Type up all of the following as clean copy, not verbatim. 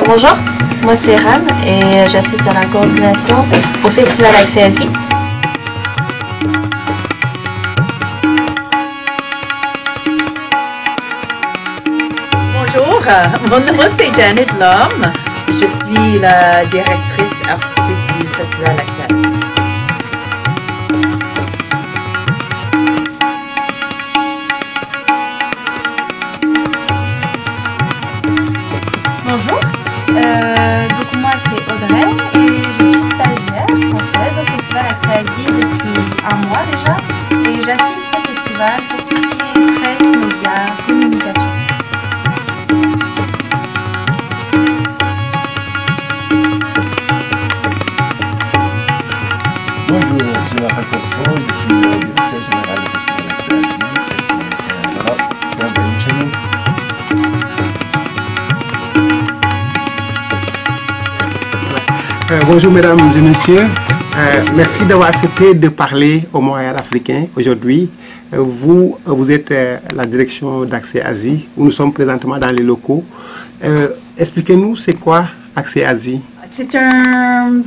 Bonjour, moi c'est Ran et j'assiste à la coordination au Festival Accès Asie. Bonjour, mon nom c'est Janet Lom. Je suis la directrice artistique du Festival Accès Asie. Bonjour, donc moi c'est Audrey et je suis stagiaire française au Festival Accès Asie depuis un mois déjà et j'assiste au festival pour tout ce qui est presse, médias, communication. Bonjour, je m'appelle Cosmo, je suis le directeur général du Festival Accès Asie. Voilà, bienvenue chez nous. Bonjour mesdames et messieurs, merci d'avoir accepté de parler au Montréal africain aujourd'hui. Vous êtes la direction d'Accès Asie, où nous sommes présentement dans les locaux. Expliquez-nous c'est quoi Accès Asie? C'est un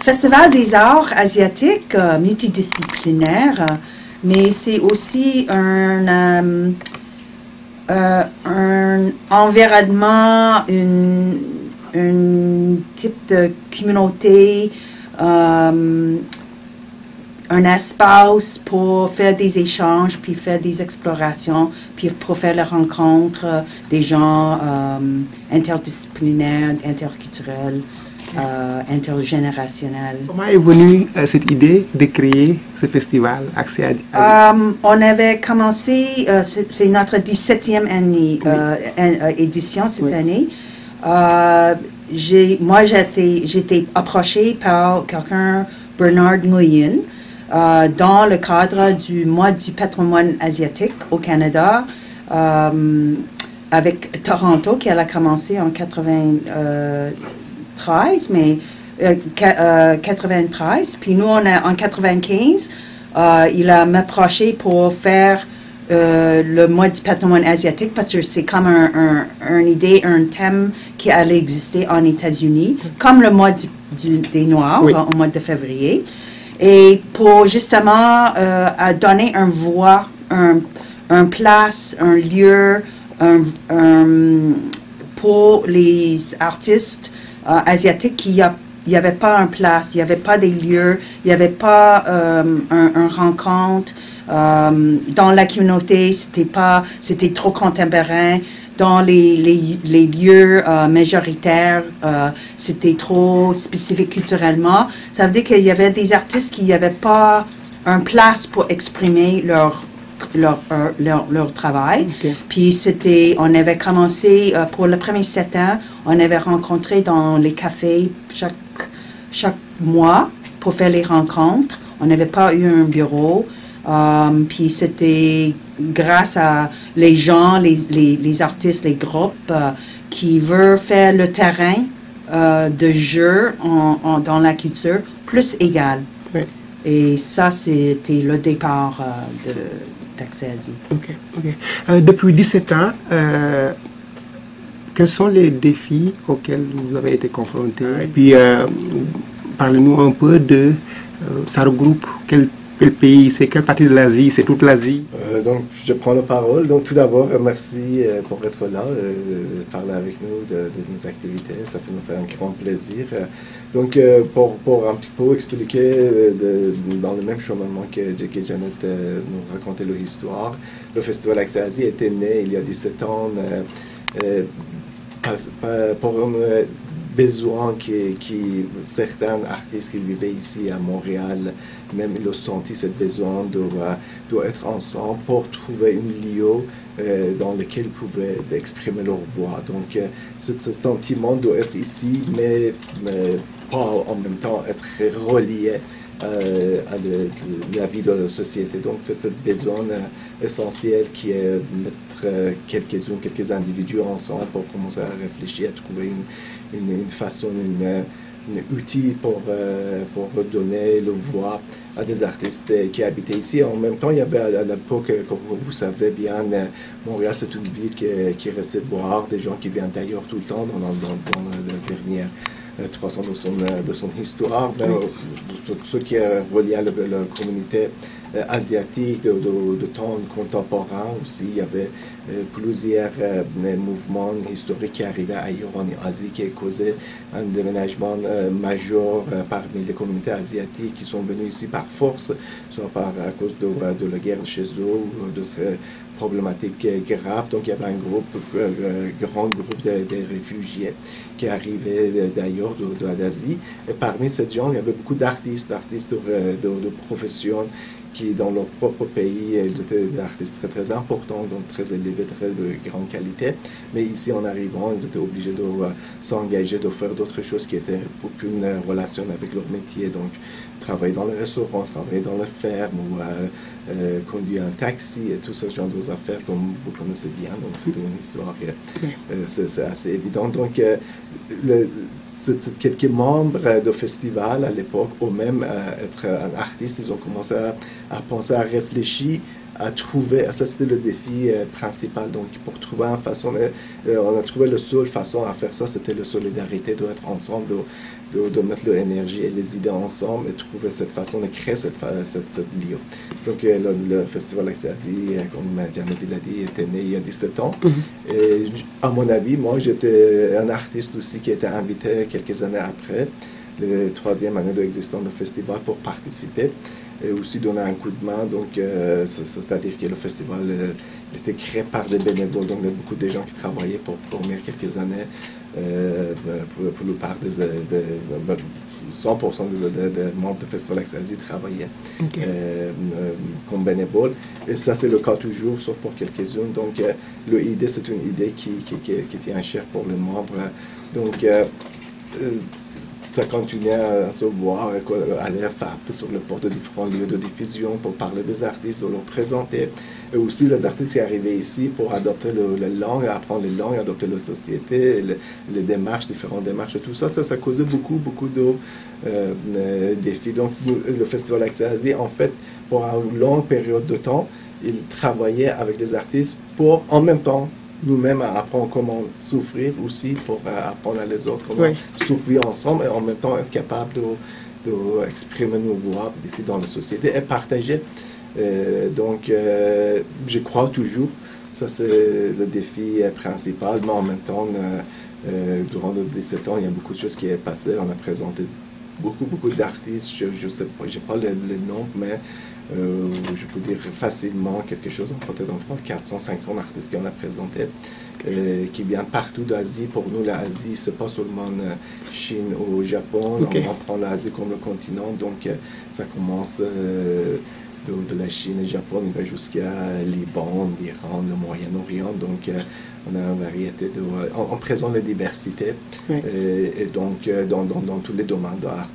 festival des arts asiatiques multidisciplinaire, mais c'est aussi un environnement, un type de communauté, un espace pour faire des échanges, puis faire des explorations, puis pour faire les rencontres des gens interdisciplinaires, interculturels, intergénérationnels. Comment est venue cette idée de créer ce festival Accès Asie? On avait commencé, c'est notre 17e année, édition cette année. Moi, j'étais approchée par quelqu'un, Bernard Nguyen, dans le cadre du mois du patrimoine asiatique au Canada, avec Toronto, qui a commencé en 93, mais 93. Puis nous, en 95, il a m'approché pour faire le mois du patrimoine asiatique parce que c'est comme une idée, un thème qui allait exister en États-Unis, comme le mois des Noirs, oui, au mois de février. Et pour justement donner une voix, un place, un lieu pour les artistes asiatiques qui il n'y avait pas une place, il n'y avait pas des lieux, il n'y avait pas une rencontre. Dans la communauté, c'était trop contemporain. Dans les lieux majoritaires, c'était trop spécifique culturellement. Ça veut dire qu'il y avait des artistes qui n'avaient pas une place pour exprimer leur travail. Okay. Puis on avait commencé, pour les premiers 7 ans, on avait rencontré dans les cafés chaque mois pour faire les rencontres. On n'avait pas eu un bureau. Puis c'était grâce à les gens, les artistes, les groupes qui veulent faire le terrain de jeu dans la culture plus égal. Oui. Et ça, c'était le départ d'Accès Asie. Okay, okay. Depuis 17 ans, quels sont les défis auxquels vous avez été confrontés? Et puis, parlez-nous un peu de... ça regroupe quel pays, c'est quelle partie de l'Asie, c'est toute l'Asie? Donc, je prends la parole. Donc, tout d'abord, merci pour être là, parler avec nous de nos activités. Ça nous fait un grand plaisir. Donc, pour un petit peu expliquer dans le même cheminement que Jackie et Janet nous racontaient leur histoire, le Festival Accès Asie était né il y a 17 ans pour un besoin qui certains artistes qui vivaient ici à Montréal, même ils ont senti ce besoin de être ensemble pour trouver un lieu dans lequel ils pouvaient exprimer leur voix. Donc, ce sentiment d'être ici, mais pas en même temps être relié à la vie de la société. Donc, c'est ce besoin essentiel qui est mettre quelques individus ensemble pour commencer à réfléchir, à trouver une façon, outil pour donner le voix à des artistes qui habitaient ici. En même temps, il y avait à l'époque, comme vous savez bien, Montréal, c'est une ville qui restait boire des gens qui viennent d'ailleurs tout le temps dans la dernière 300 de son histoire. Ce qui est relié à la communauté asiatique de temps contemporain aussi, il y avait plusieurs mouvements historiques qui arrivaient ailleurs en Asie, qui causaient un déménagement majeur parmi les communautés asiatiques qui sont venues ici par force, soit à cause de la guerre chez eux ou d'autres problématiques graves. Donc il y avait un grand groupe de réfugiés qui arrivaient d'ailleurs d'Asie. Et parmi ces gens, il y avait beaucoup d'artistes de profession qui, dans leur propre pays, ils étaient des artistes très, très importants, donc très élevés, très de grande qualité. Mais ici, en arrivant, ils étaient obligés de s'engager, de faire d'autres choses qui étaient aucune relation avec leur métier. Donc, travailler dans le restaurant, travailler dans la ferme ou conduire un taxi et tout ce genre d'affaires, comme vous connaissez bien. Donc, c'était une histoire, c'est assez évident. Donc, quelques membres de festival à l'époque, ou même être un artiste, ils ont commencé à penser, à réfléchir, à trouver, ça c'était le défi principal. Donc pour trouver une façon, on a trouvé la seule façon à faire ça, c'était la solidarité, d'être ensemble, de mettre l'énergie et les idées ensemble et trouver cette façon de créer cette lieu. Donc le Festival Accès Asie, comme Janet l'a dit, était né il y a 17 ans. Et à mon avis, moi j'étais un artiste aussi qui était invité quelques années après, la 3e année d'existence du festival, pour participer et aussi donner un coup de main. Donc c'est-à-dire que le festival était créé par des bénévoles, donc il y a beaucoup de gens qui travaillaient pour quelques années. Pour la part 100% des membres du Festival Accès Asie travaillaient comme bénévoles. Et ça, c'est le cas toujours, sauf pour quelques-unes. Donc, l'idée, c'est une idée qui tient cher pour les membres. Donc, ça continue à se voir, aller faire sur le port de différents lieux de diffusion pour parler des artistes, de leur présenter. Et aussi les artistes qui arrivaient ici pour adopter la langue, apprendre les langues, adopter la société, les démarches, différentes démarches et tout ça. Ça causait beaucoup de défis. Donc le Festival Accès Asie, en fait, pour une longue période de temps, il travaillait avec les artistes pour, en même temps, nous-mêmes à apprendre comment souffrir aussi, pour apprendre à les autres comment souffrir ensemble et en même temps être capable d'exprimer nos voix ici dans la société et partager. Donc, je crois toujours, ça c'est le défi principal, mais en même temps, durant les 17 ans, il y a beaucoup de choses qui sont passées. On a présenté beaucoup d'artistes, je ne sais pas, je n'ai pas les noms, mais je peux dire facilement quelque chose, peut-être entre 400, 500 artistes qu'on a présentés, qui viennent partout d'Asie. Pour nous, l'Asie, c'est pas seulement Chine ou Japon, on prend l'Asie comme le continent, donc ça commence de la Chine et Japon, on va jusqu'à Liban, l'Iran, le Moyen-Orient, donc on a une variété on présente la diversité, et donc dans tous les domaines d'art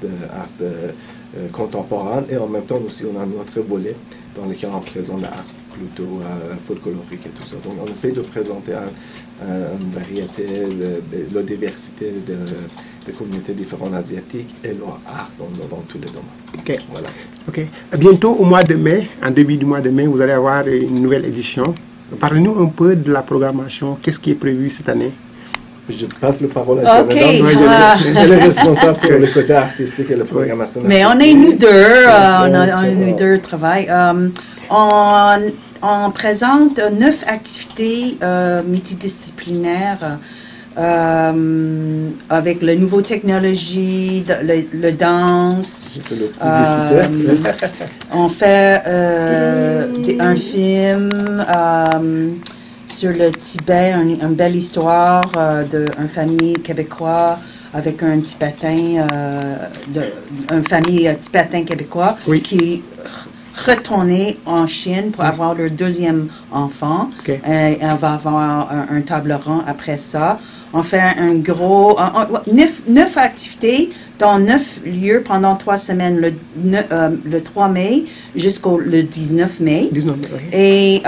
contemporain, et en même temps aussi on a notre volet dans lequel on présente l'art plutôt folklorique et tout ça. Donc on essaie de présenter une variété, la diversité des communautés différentes asiatiques et leur art dans tous les domaines. Voilà. Bientôt au mois de mai, en début du mois de mai, vous allez avoir une nouvelle édition. Parlez-nous un peu de la programmation. Qu'est-ce qui est prévu cette année? Je passe la parole à Janet. Elle est responsable pour le côté artistique et la programmation. Mais on est nous deux, travail. On présente 9 activités multidisciplinaires avec la nouvelle technologie, le danse. On fait un film sur le Tibet, une belle histoire d'une famille québécoise avec un Tibétain, une famille tibétain québécois qui retourner en Chine pour avoir leur deuxième enfant. Et on va avoir un table ronde après ça. On fait un gros 9 activités dans 9 lieux pendant 3 semaines, le 3 mai jusqu'au 19 mai. Et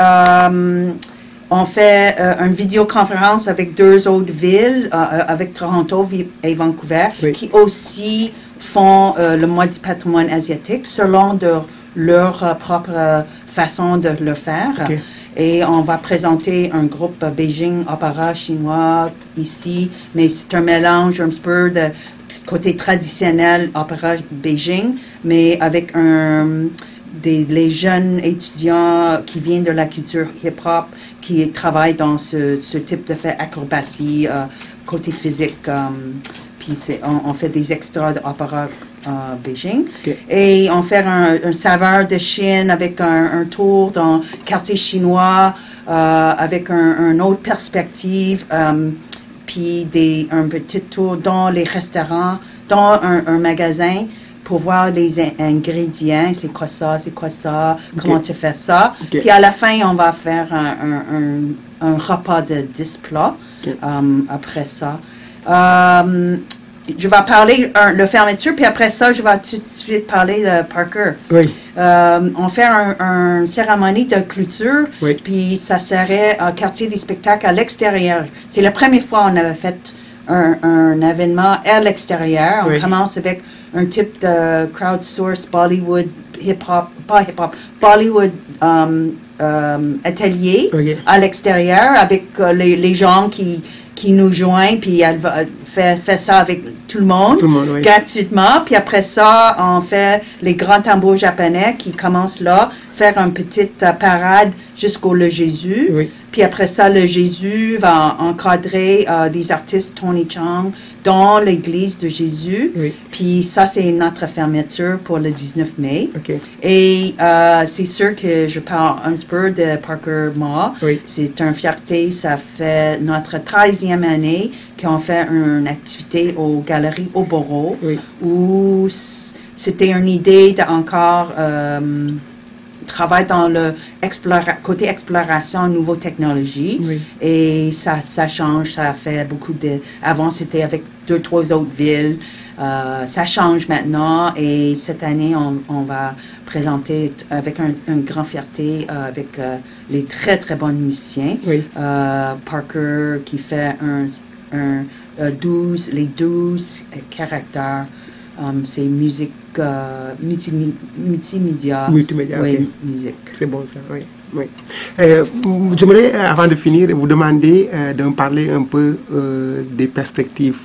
on fait une vidéoconférence avec 2 autres villes, avec Toronto et Vancouver, Oui. qui aussi font le mois du patrimoine asiatique selon leur propre façon de le faire. Ok. Et on va présenter un groupe Beijing Opéra chinois ici, mais c'est un mélange un petit peu de côté traditionnel Opéra Beijing, mais avec les jeunes étudiants qui viennent de la culture hip-hop, qui travaillent dans ce type de fait, acrobatie, côté physique. Puis on fait des extras d'opéra Beijing. Okay. Et on fait un saveur de Chine avec un tour dans le quartier chinois, avec une autre perspective. Puis un petit tour dans les restaurants, dans un magasin, pour voir les ingrédients, c'est quoi ça, comment tu fais ça. Okay. Puis à la fin, on va faire un repas de 10 plats après ça. Je vais parler de fermeture, puis après ça, je vais tout de suite parler de Parker. Oui. On fait une cérémonie de clôture, Oui. puis ça serait un quartier des spectacles à l'extérieur. C'est la première fois qu'on avait fait un événement à l'extérieur. On Oui. commence avec un type de crowdsource Bollywood hip-hop, pas hip-hop, Bollywood atelier Ok. à l'extérieur avec les gens qui nous joignent, puis elle va fait ça avec tout le monde, Oui. gratuitement. Puis après ça, on fait les grands tambours japonais qui commencent là, faire une petite parade jusqu'au le Jésus. Oui. Puis après ça, le Jésus va encadrer des artistes Tony Chang dans l'église de Jésus. Oui. Puis ça, c'est notre fermeture pour le 19 mai. Ok. Et c'est sûr que je parle un petit peu de Parker Mall. Oui. C'est une fierté. Ça fait notre 13e année qu'on fait une activité aux Galeries Oboro, Oui. où c'était une idée d'encore travailler dans le côté exploration, nouvelles technologies. Oui. Et ça change, ça fait beaucoup de... Avant, c'était avec 2-3 autres villes. Ça change maintenant et cette année, on va présenter avec une grande fierté avec les très, très bons musiciens. Oui. Parker qui fait les 12 caractères. C'est musique multimédia. Multimédia, Oui, ok. musique. C'est bon ça, oui. Oui. J'aimerais, avant de finir, vous demander de me parler un peu des perspectives